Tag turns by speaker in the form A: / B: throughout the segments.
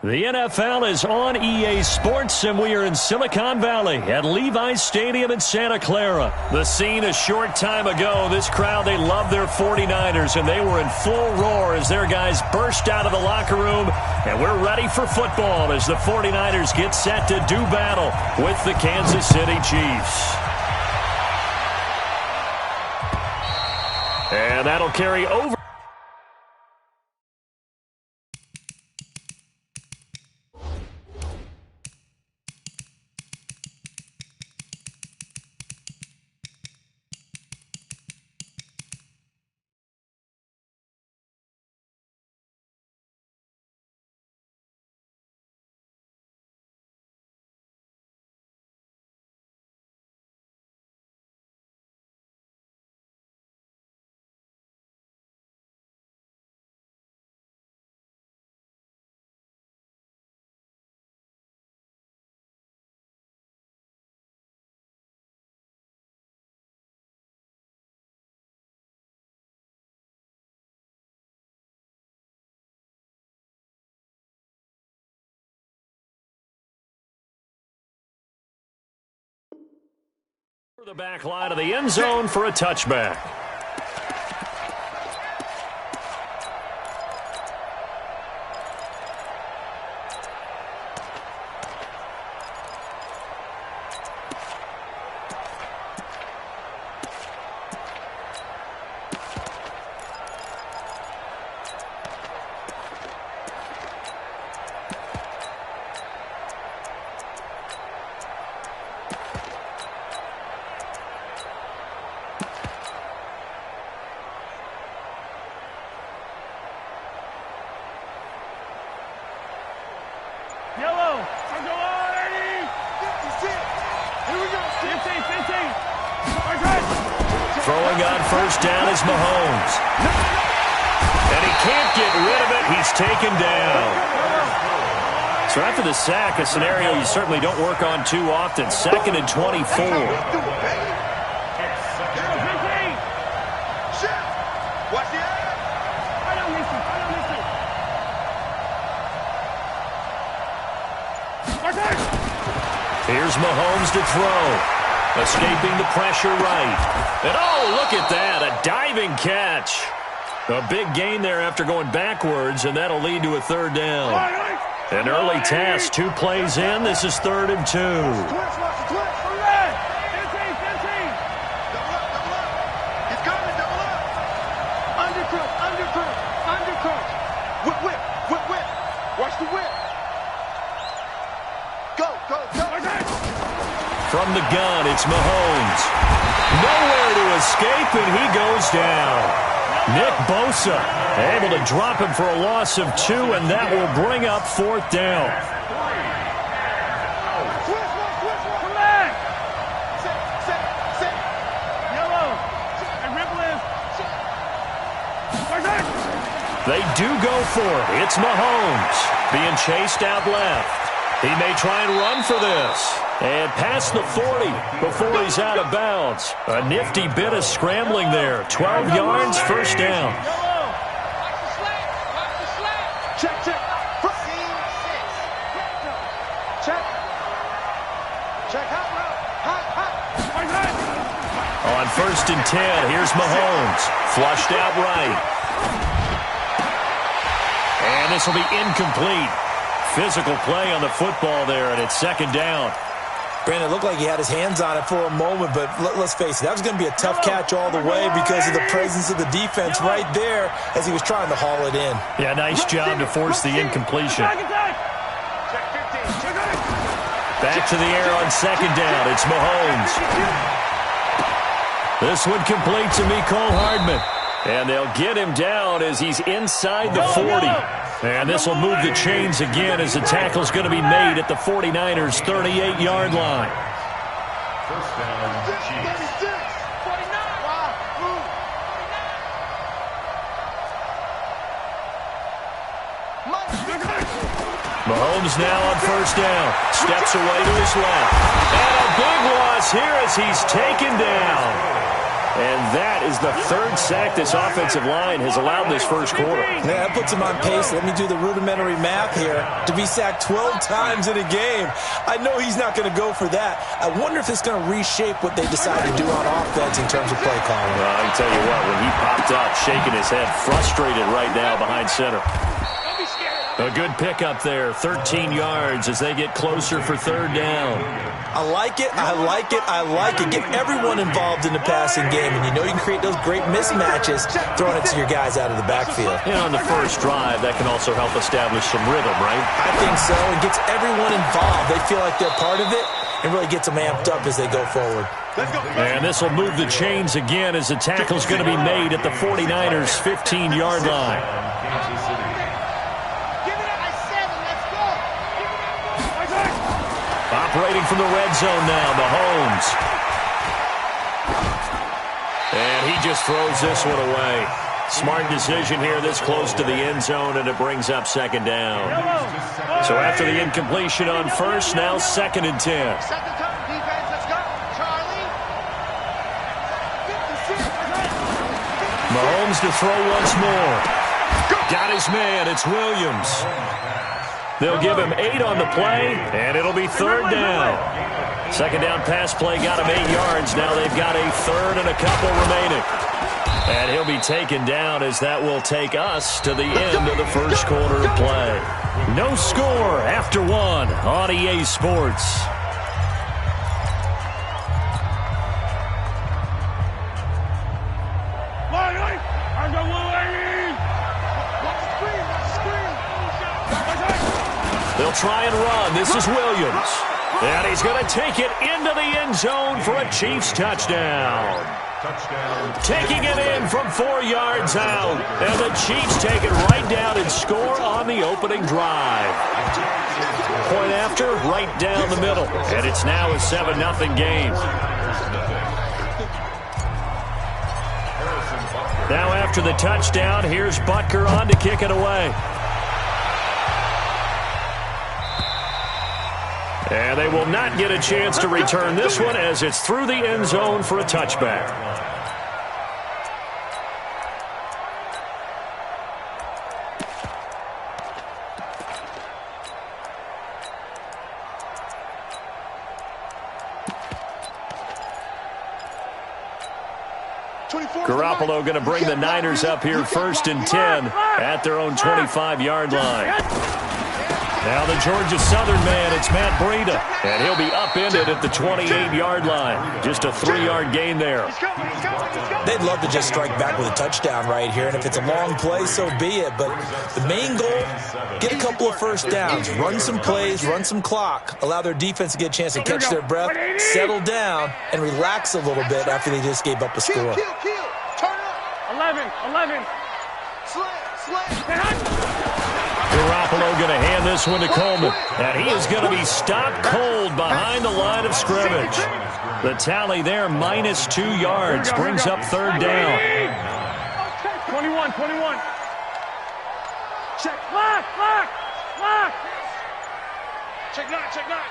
A: The NFL is on EA Sports, and we are in Silicon Valley at Levi's Stadium in Santa Clara. The scene a short time ago, this crowd, they love their 49ers, and they were in full roar as their guys burst out of the locker room, and we're ready for football as the 49ers get set to do battle with the Kansas City Chiefs. And that'll carry over. The back line of the end zone for a touchback. Throwing on first down is Mahomes. And he can't get rid of it. He's taken down. So after the sack, a scenario you certainly don't work on too often. 2nd and 24. Here's Mahomes to throw. Escaping the pressure right. And oh, look at that, a diving catch. A big gain there after going backwards, and that'll lead to a third down. An early task, 2 plays in. This is 3rd and 2. From the gun, it's Mahomes. Nowhere to escape, and he goes down. Nick Bosa able to drop him for a loss of 2, and that will bring up 4th down. They do go for it. It's Mahomes being chased out left. He may try and run for this. And past the 40 before he's out of bounds. A nifty bit of scrambling there. 12 yards, first down.
B: Check, check. Check.
A: On 1st and 10, here's Mahomes. Flushed out right. And this will be incomplete. Physical play on the football there, and it's 2nd down.
C: Brandon, it looked like he had his hands on it for a moment, but let's face it, that was going to be a tough catch all the way because of the presence of the defense right there as he was trying to haul it in.
A: Yeah, nice job to force the incompletion. Back to the air on 2nd down. It's Mahomes. This one complete to Mecole Hardman. And they'll get him down as he's inside the 40. And this will move the chains again as the tackle's going to be made at the 49ers' 38-yard line.
D: First down, Chiefs.
A: Mahomes now on 1st down. Steps away to his left. And a big loss here as he's taken down. And that is the third sack this offensive line has allowed this first quarter.
C: Yeah, that puts him on pace. Let me do the rudimentary math here. To be sacked 12 times in a game, I know he's not going to go for that. I wonder if it's going to reshape what they decide to do on offense in terms of play calling.
A: Well, I can tell you what, when he popped up, shaking his head, frustrated right now behind center. A good pickup there, 13 yards as they get closer for third down.
C: I like it, I like it, I like it. Get everyone involved in the passing game, and you know you can create those great mismatches throwing it to your guys out of the backfield.
A: And on the first drive, that can also help establish some rhythm, right?
C: I think so. It gets everyone involved. They feel like they're part of it, and really gets them amped up as they go forward.
A: And this will move the chains again as the tackle's going to be made at the 49ers' 15-yard line. Operating from the red zone now, Mahomes. And he just throws this one away. Smart decision here this close to the end zone, and it brings up second down. So after the incompletion on first, now 2nd and 10. Mahomes to throw once more. Got his man, it's Williams. They'll give him 8 on the play, and it'll be third down. Second down pass play got him 8 yards. Now they've got a third and a couple remaining. And he'll be taken down as that will take us to the end of the first quarter of play. No score after 1 on EA Sports. They'll try and run. This is Williams. And he's going to take it into the end zone for a Chiefs touchdown. Taking it in from 4 yards out. And the Chiefs take it right down and score on the opening drive. Point after, right down the middle. And it's now a 7-0 game. Now after the touchdown, here's Butker on to kick it away. And they will not get a chance to return this one as it's through the end zone for a touchback. Garoppolo going to bring the Niners up here 1st and 10 at their own 25-yard line. Now the Georgia Southern man, it's Matt Breida, and he'll be upended at the 28-yard line. Just a 3-yard gain there.
C: They'd love to just strike back with a touchdown right here, and if it's a long play, so be it. But the main goal, get a couple of first downs, run some plays, run some clock, allow their defense to get a chance to catch their breath, settle down, and relax a little bit after they just gave up a score.
B: 11.
A: Garoppolo going to hand this one to Coleman. And he is going to be stopped cold behind the line of scrimmage. The tally there, -2 yards, brings up third down.
B: 21. Check. Lock. Check nine.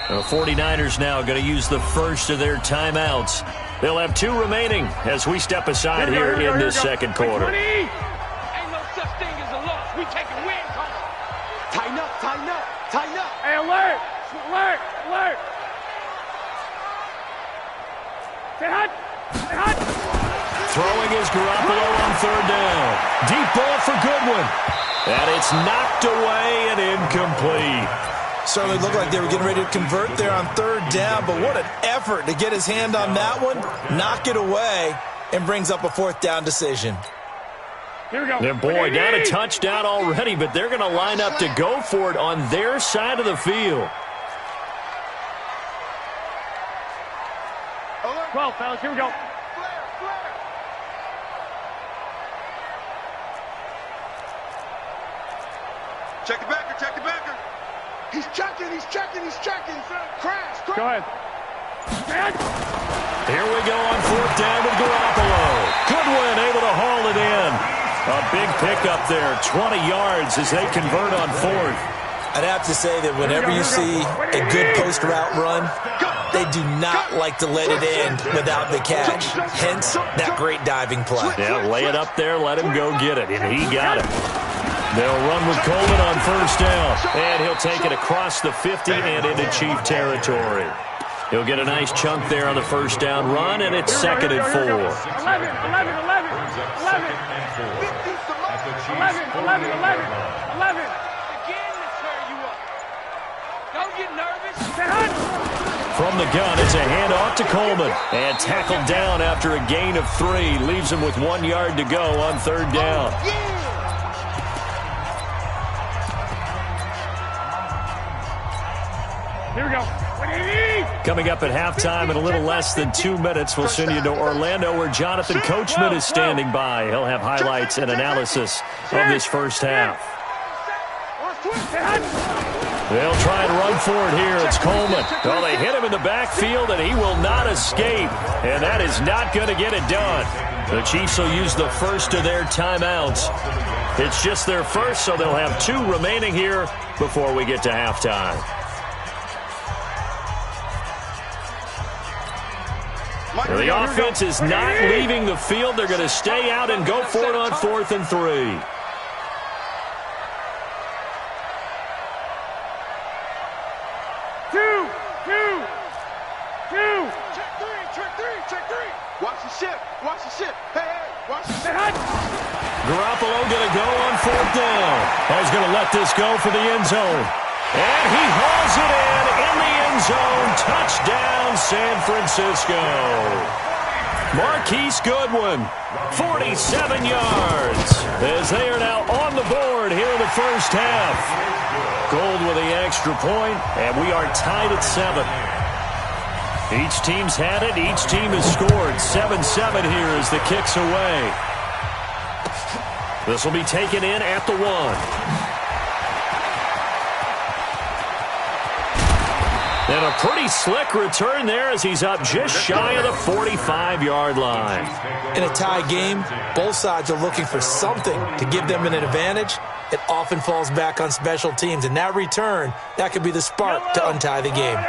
A: The 49ers now going to use the first of their timeouts. They'll have 2 remaining as we step aside here in this second quarter.
B: Ain't no such thing as a loss. We take a win. Tighten up. Hey, alert. Stay hot.
A: Throwing is Garoppolo on third down. Deep ball for Goodwin. And it's knocked away and incomplete.
C: Certainly looked like they were getting ready to convert there on third down, but what an effort to get his hand on that one, knock it away, and brings up a 4th down decision.
B: Here we go.
A: And boy, down a touchdown already, but they're going to line up to go for it on their side of the field.
B: 12, fellas, here we go.
E: Check the backer. He's checking. Crash.
B: Go ahead.
A: Here we go on 4th down with Garoppolo. Goodwin able to haul it in. A big pickup there, 20 yards as they convert on 4th.
C: I'd have to say that whenever you see a good post route run, They do not like to let it end without the catch. Hence, that great diving play.
A: Yeah, lay it up there, let him go get it, and he got it. They'll run with Coleman on first down, and he'll take it across the 50 and into Chief territory. He'll get a nice chunk there on the first down run, and it's 2nd and 4.
B: 11. Again, let's tear you up. Don't get nervous.
A: From the gun, it's a handoff to Coleman, and tackled down after a gain of 3. Leaves him with 1 yard to go on 3rd down.
B: Here we go.
A: Coming up at halftime in a little less than 2 minutes, we'll send you to Orlando where Jonathan Coachman is standing by. He'll have highlights and analysis of this first half. They'll try and run for it here. It's Coleman. Well, they hit him in the backfield, and he will not escape. And that is not going to get it done. The Chiefs will use the first of their timeouts. It's just their first, so they'll have 2 remaining here before we get to halftime. The offense is not leaving the field. They're going to stay out and go for it on 4th and 3.
B: 2. Check three. Watch the ship. Hey, watch the ship.
A: Garoppolo going to go on 4th down. He's going to let this go for the end zone. And he hauls it in the end zone. Touchdown, San Francisco. Marquise Goodwin, 47 yards, as they are now on the board here in the first half. Gold with the extra point, and we are tied at 7. Each team's had it. Each team has scored. 7-7 here as the kick's away. This will be taken in at the 1. And a pretty slick return there as he's up just shy of the 45-yard line.
C: In a tie game, both sides are looking for something to give them an advantage. It often falls back on special teams, and that return, that could be the spark to untie the game.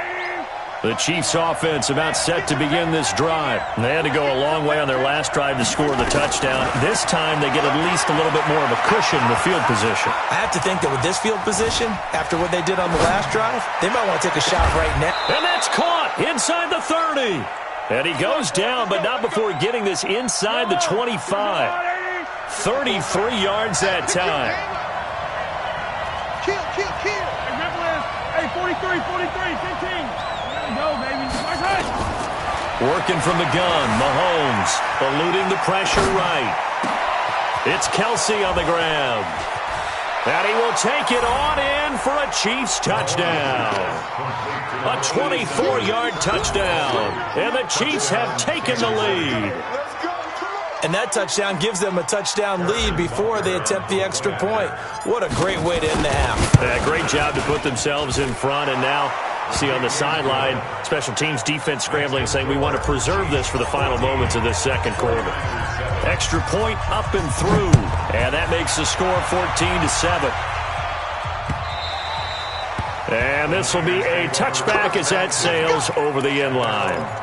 A: The Chiefs offense about set to begin this drive. They had to go a long way on their last drive to score the touchdown. This time they get at least a little bit more of a cushion in the field position.
C: I have to think that with this field position, after what they did on the last drive, they might want to take a shot right now.
A: And that's caught inside the 30. And he goes down, but not before getting this inside the 25. 33 yards that time.
B: Kill. Hey, 43, 15. Go, baby.
A: Working from the gun, Mahomes eluding the pressure right. It's Kelsey on the ground. And he will take it on in for a Chiefs touchdown. A 24-yard touchdown. And the Chiefs have taken the lead.
C: And that touchdown gives them a touchdown lead before they attempt the extra point. What a great way to end the half.
A: Yeah, great job to put themselves in front, and now see on the sideline, special teams defense scrambling, saying we want to preserve this for the final moments of this second quarter. Extra point up and through, and that makes the score 14-7. And this will be a touchback as that sails over the end line.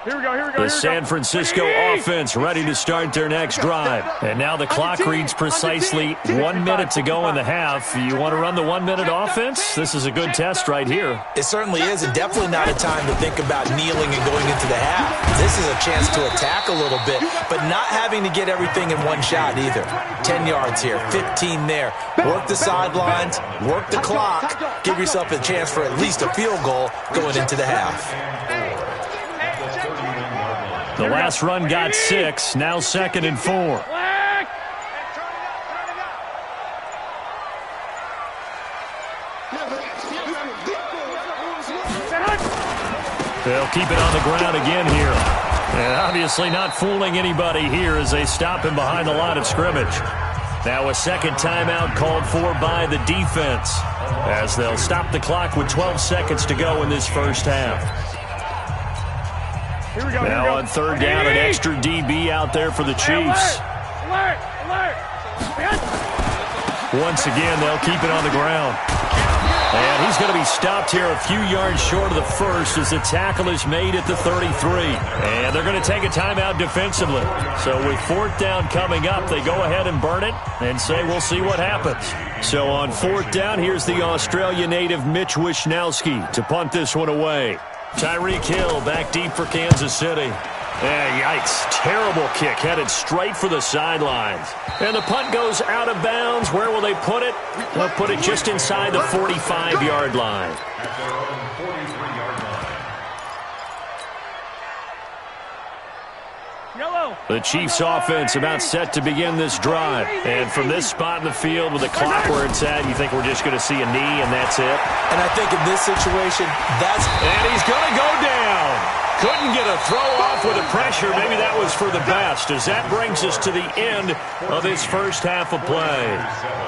B: Here we go.
A: The San Francisco offense ready to start their next drive. And now the clock reads precisely 1 minute to go in the half. You want to run the 1 minute offense? This is a good test right here.
C: It certainly is, and definitely not a time to think about kneeling and going into the half. This is a chance to attack a little bit, but not having to get everything in one shot either. 10 yards here, 15 there. Work the sidelines, work the clock, give yourself a chance for at least a field goal going into the half.
A: The last run got 6, now 2nd and 4. They'll keep it on the ground again here. And obviously not fooling anybody here as they stop him behind the line of scrimmage. Now a second timeout called for by the defense as they'll stop the clock with 12 seconds to go in this first half.
B: Here we go.
A: Now on 3rd down, an extra DB out there for the Chiefs.
B: Alert!
A: Once again, they'll keep it on the ground. And he's going to be stopped here a few yards short of the first as the tackle is made at the 33. And they're going to take a timeout defensively. So with 4th down coming up, they go ahead and burn it and say we'll see what happens. So on 4th down, here's the Australia native Mitch Wishnowski to punt this one away. Tyreek Hill back deep for Kansas City. Yikes. Terrible kick headed straight for the sidelines. And the punt goes out of bounds. Where will they put it? They'll put it just inside the 45-yard line. The Chiefs offense about set to begin this drive. And from this spot in the field with the clock where it's at, you think we're just going to see a knee and that's it?
C: And I think in this situation,
A: And he's going to go down. Couldn't get a throw off with the pressure. Maybe that was for the best, as that brings us to the end of this first half of play.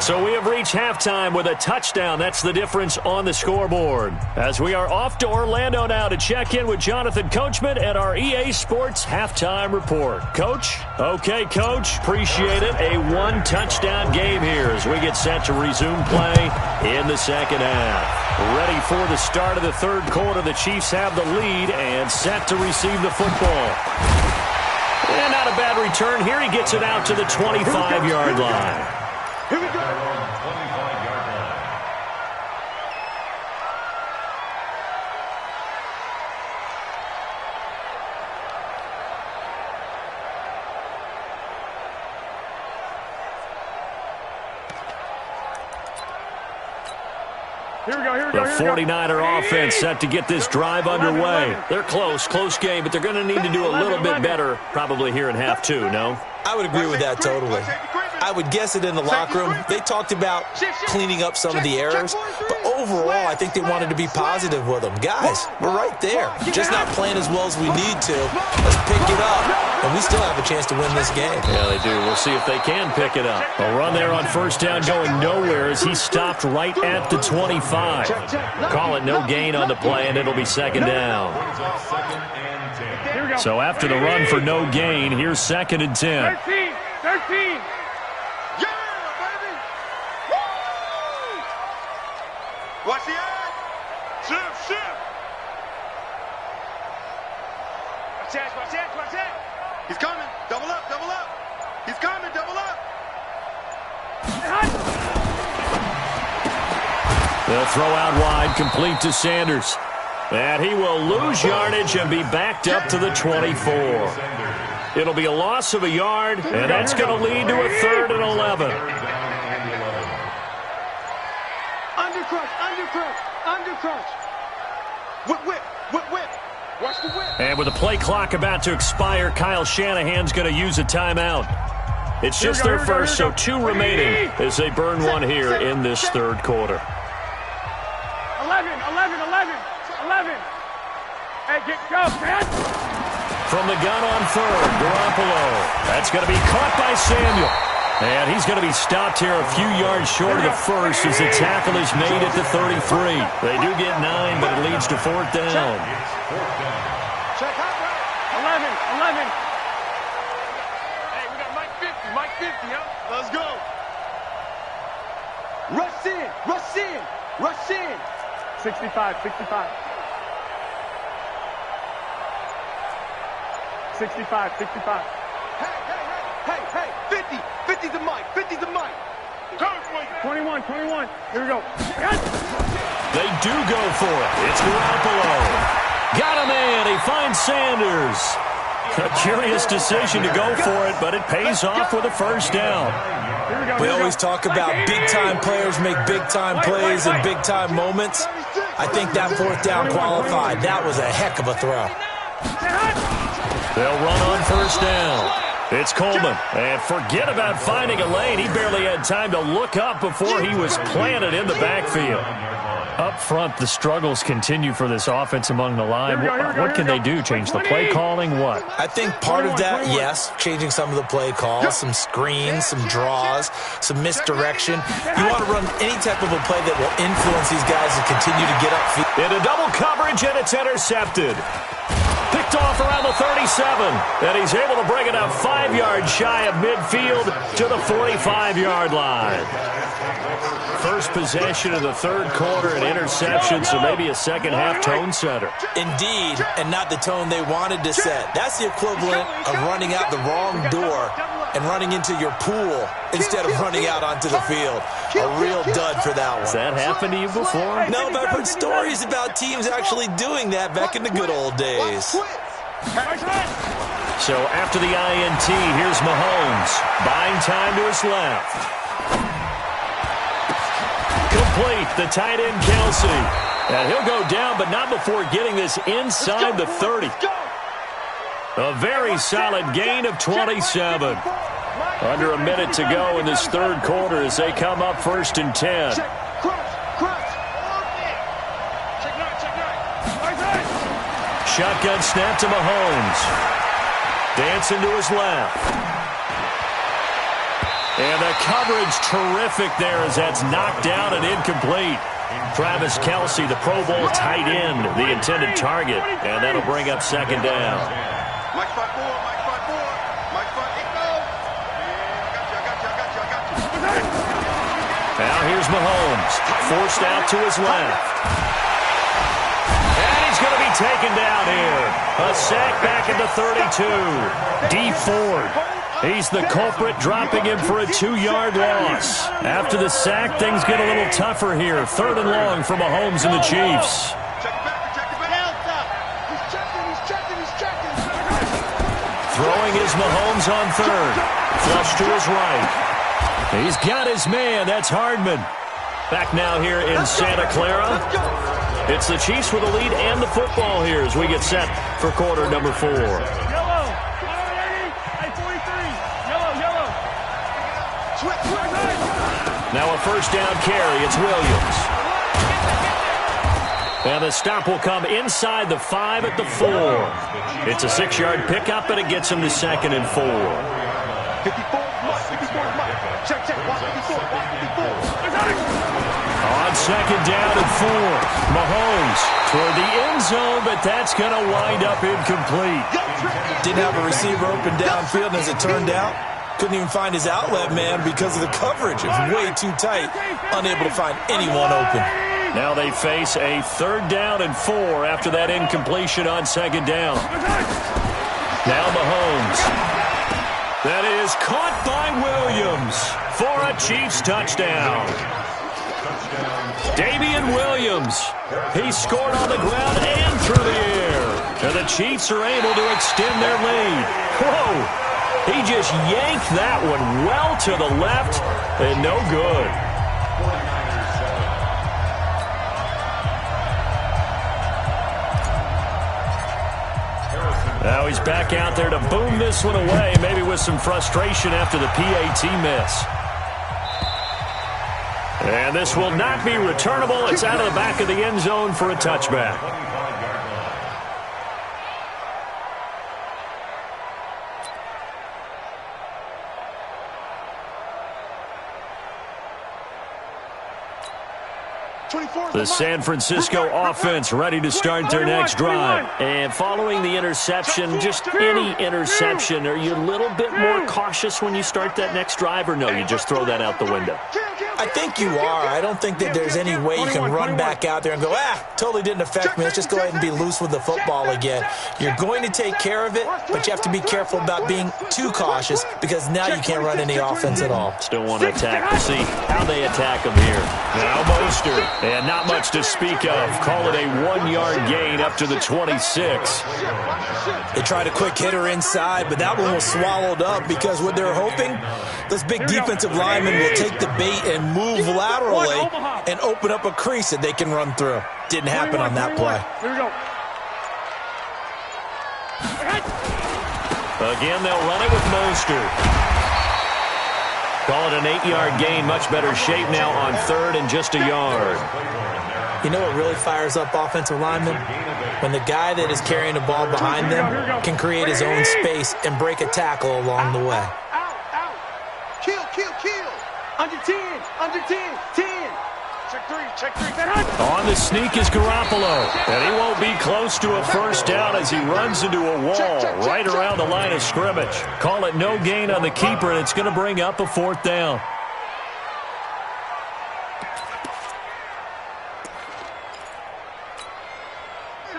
A: So we have reached halftime with a touchdown. That's the difference on the scoreboard. As we are off to Orlando now to check in with Jonathan Coachman at our EA Sports Halftime Report. Coach? Okay, Coach. Appreciate it. A one-touchdown game here as we get set to resume play in the second half. Ready for the start of the third quarter. The Chiefs have the lead and set to receive the football. And not a bad return here. He gets it out to the 25-yard line.
E: Here we go.
A: The 49er offense set to get this drive underway. They're close game, but they're going to need to do a little bit better probably here in half 2, no?
C: I would agree with that totally. I would guess it in the locker room. They talked about cleaning up some of the errors, but overall, I think they wanted to be positive with them. Guys, we're right there. Just not playing as well as we need to. Let's pick it up, and we still have a chance to win this game.
A: Yeah, they do. We'll see if they can pick it up. A run there on first down going nowhere as he stopped right at the 25. Call it no gain on the play, and it'll be second down. So after the run for no gain, here's 2nd and 10.
B: 13.
E: Yeah, baby! Woo! Watch the eye! Shift! Watch that! He's coming! Double up! He's coming! Double up!
A: They'll throw out wide, complete to Sanders. And he will lose yardage and be backed up to the 24. It'll be a loss of a yard, and that's going to lead to a 3rd and 11.
E: Undercrush. Whip. Watch the whip.
A: And with the play clock about to expire, Kyle Shanahan's going to use a timeout. It's just their first, so 2 remaining as they burn one here in this third quarter.
B: 11. Hey, go, man.
A: From the gun on 3rd, Garoppolo. That's going to be caught by Samuel. And he's going to be stopped here a few yards short of the first as the tackle is made at the 33. They do get 9, but it leads to 4th down.
B: Check out, 11. Hey, we got Mike 50, huh?
E: Let's go. Rush in.
B: 65. 65.
E: Hey, 50's the mic.
B: 21. Here we go.
A: They do go for it. It's Garoppolo. Got a man. He finds Sanders. A curious decision to go for it, but it pays off with a first down.
C: We always talk about big-time players make big-time plays in big-time moments. I think that 4th down qualified. That was a heck of a throw.
A: They'll run on first down. It's Coleman. And forget about finding a lane. He barely had time to look up before he was planted in the backfield. Up front, the struggles continue for this offense among the line. What can they do? Change the play calling? What?
C: I think part of that, yes, changing some of the play calls, some screens, some draws, some misdirection. You want to run any type of a play that will influence these guys to continue to get upfield.
A: Into double coverage, and it's intercepted. Picked picked off around the 37. And he's able to bring it up 5 yards shy of midfield to the 45-yard line. First possession of the third quarter, an interception, so maybe a second-half tone setter.
C: Indeed, and not the tone they wanted to set. That's the equivalent of running out the wrong door and running into your pool instead of running out onto the field. A real dud for that one.
A: Has that happened to you before?
C: No, but I've heard stories about teams actually doing that back in the good old days.
A: So after the INT, here's Mahomes. Buying time to his left. Complete, the tight end Kelsey. And he'll go down, but not before getting this inside the 30. A very solid gain of 27. Under a minute to go in this third quarter as they come up 1st and 10. Shotgun snap to Mahomes. Dancing to his left. And the coverage terrific there as that's knocked down and incomplete. Travis Kelce, the Pro Bowl tight end, the intended target. And that'll bring up 2nd down.
E: Mike 5-4, Mike 5-4, Mike 5-8, I got you.
A: Now here's Mahomes. Forced out to his left. And he's going to be taken down here. A sack back at the 32. D. Ford. He's the culprit, dropping him for a 2-yard loss. After the sack, things get a little tougher here. 3rd and long for Mahomes and the Chiefs. Throwing is Mahomes on 3rd. Flush to his right. He's got his man. That's Hardman. Back now here in Santa Clara. It's the Chiefs with the lead and the football here as we get set for quarter number 4. Now a 1st down carry. It's Williams. And the stop will come inside the 5 at the 4. It's a 6-yard pickup, and it gets him to 2nd and 4. On 2nd down and 4. Mahomes toward the end zone, but that's going to wind up incomplete.
C: Didn't have a receiver open downfield, and as it turned out, couldn't even find his outlet man because of the coverage. It was way too tight, unable to find anyone open.
A: Now they face a 3rd down and 4 after that incompletion on 2nd down. Now Mahomes. That is caught by Williams for a Chiefs touchdown. Damian Williams. He scored on the ground and through the air. And the Chiefs are able to extend their lead. Whoa! He just yanked that one well to the left and no good. Now he's back out there to boom this one away, maybe with some frustration after the PAT miss. And this will not be returnable. It's out of the back of the end zone for a touchback. The San Francisco offense ready to start their next drive. And following the interception, just any interception, are you a little bit more cautious when you start that next drive, or no, you just throw that out the window?
C: I think you are. I don't think that there's any way you can run back out there and go, totally didn't affect me. Let's just go ahead and be loose with the football again. You're going to take care of it, but you have to be careful about being too cautious because now you can't run any offense at all.
A: Still want to attack. We'll see how they attack them here. Now Mostert. And not much to speak of. Call it a 1-yard gain up to the 26.
C: They tried a quick hitter inside, but that one was swallowed up because what they're hoping, those big defensive linemen will take the bait and move laterally and open up a crease that they can run through. Didn't happen on that play.
B: Here we go.
A: Again, they'll run it with Mostert. Call it an 8-yard gain. Much better shape now on 3rd and just a yard.
C: You know what really fires up offensive linemen? When the guy that is carrying the ball behind them can create his own space and break a tackle along the way.
B: Out. Kill. Under 10. 10. Check three.
A: On the sneak is Garoppolo, and he won't be close to a first down as he runs into a wall right around the line of scrimmage. Call it no gain on the keeper, and it's going to bring up a fourth down.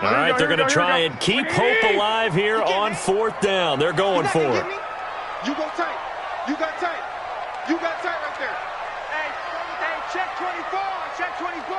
A: All right, they're going to try and keep hope alive here on fourth down. They're going for it.
E: You go tight. You got tight. You got tight right there.
B: Hey, check 24. Check 24.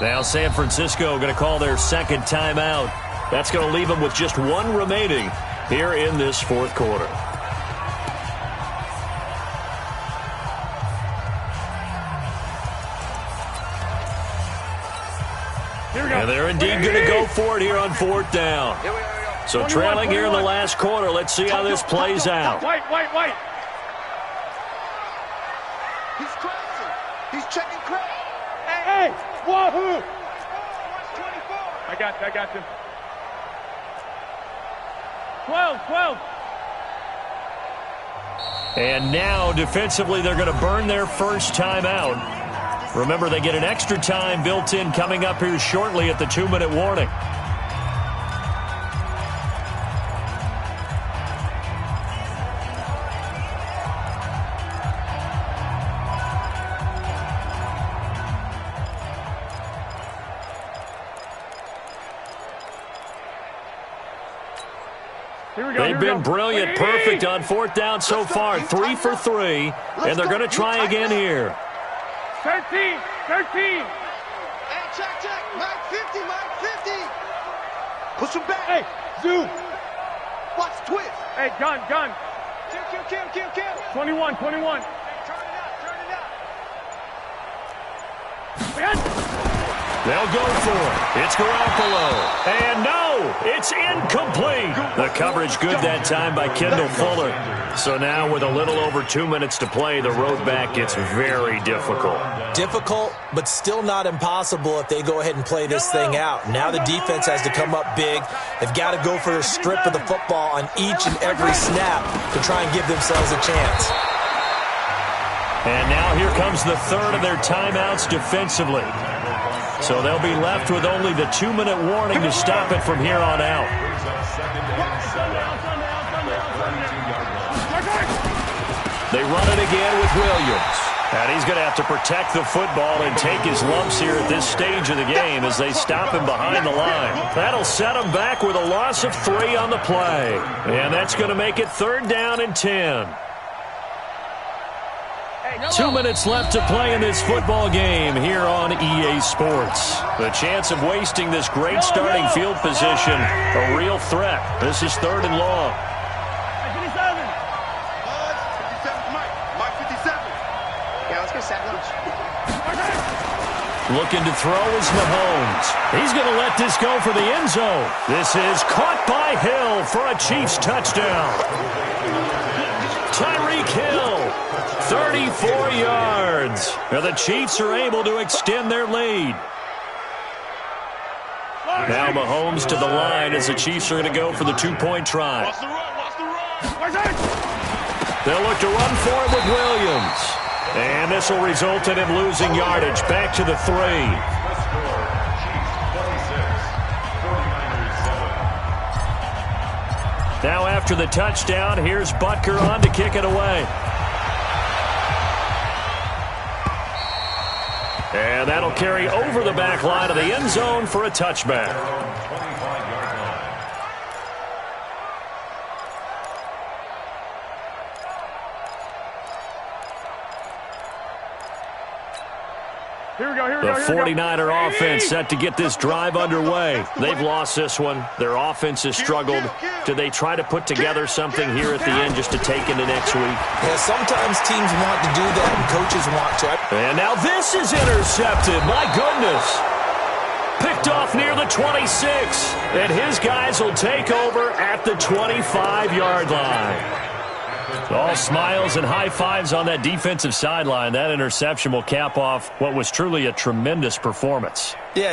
A: Now San Francisco going to call their second timeout. That's going to leave them with just one remaining here in this fourth quarter. And they're indeed going to go for it here on fourth down. So trailing here in the last quarter. Let's see how this plays out.
B: White.
E: He's crossing. He's checking crack.
B: Hey, wahoo! I got him. 12.
A: And now defensively they're going to burn their first timeout. Remember, they get an extra time built in coming up here shortly at the 2-minute warning. They've been brilliant, perfect on fourth down so far. 3 for 3, and they're going to try again here.
B: 13.
E: Hey, check. Mike 50. Push him back.
B: Hey, zoom.
E: Watch twist.
B: Hey, gun.
E: Kill.
B: 21.
E: Turn it up.
A: They'll go for it. It's Garoppolo. And no, it's incomplete. The coverage good that time by Kendall Fuller. So now with a little over 2 minutes to play, the road back gets very difficult.
C: Difficult, but still not impossible if they go ahead and play this thing out. Now the defense has to come up big. They've got to go for the strip of the football on each and every snap to try and give themselves a chance.
A: And now here comes the third of their timeouts defensively. So they'll be left with only the 2-minute warning to stop it from here on out. They run it again with Williams. And he's going to have to protect the football and take his lumps here at this stage of the game as they stop him behind the line. That'll set him back with a loss of 3 on the play. And that's going to make it 3rd down and 10. 2 minutes left to play in this football game here on EA Sports. The chance of wasting this great starting field position, a real threat. This is 3rd and long.
E: 57, Mike 57.
B: Yeah, let's get set lunch.
A: Looking to throw is Mahomes. He's going to let this go for the end zone. This is caught by Hill for a Chiefs touchdown. Tyreek Hill, 34 yards. Now the Chiefs are able to extend their lead. Now Mahomes to the line as the Chiefs are going to go for the 2-point try. They'll look to run for it with Williams. And this will result in him losing yardage back to the 3. Now after the touchdown, here's Butker on to kick it away. And that'll carry over the back line of the end zone for a touchback. The 49er offense set to get this drive underway. They've lost this one. Their offense has struggled. Do they try to put together something here at the end just to take into next week?
C: Yeah, sometimes teams want to do that and coaches want to.
A: And now this is intercepted. My goodness. Picked off near the 26. And his guys will take over at the 25-yard line. All smiles and high fives on that defensive sideline. That interception will cap off what was truly a tremendous performance.
C: Yeah,